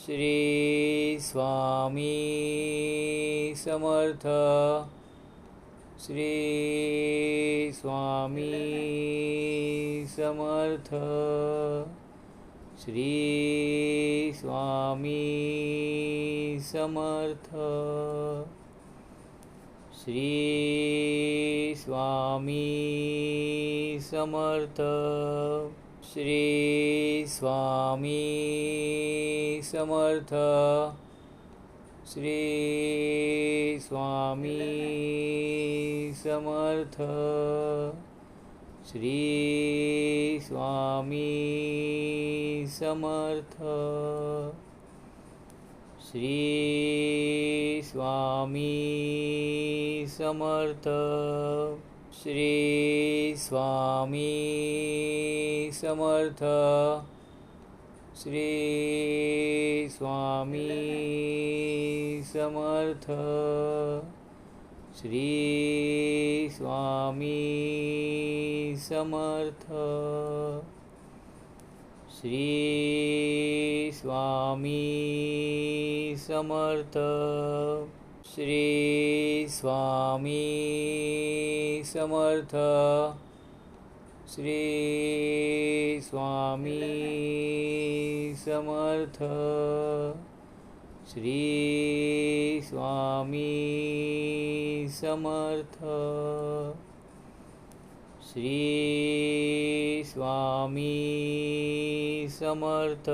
Shri Swami Samarth. Shri Swami Samarth. Shri Swami Samarth. Shri Swami Samarth. Shri Swami Samarth. Shri Swami Samarth. Shri Swami Samarth. Shri Swami Samarth. Shri Swami Samarth. Shri Swami Samarth. Shri Swami Samarth. Shri Swami Samarth. Shri Swami Samarth. Shri Swami Samarth. Shri Swami Samarth. Shri Swami Samarth.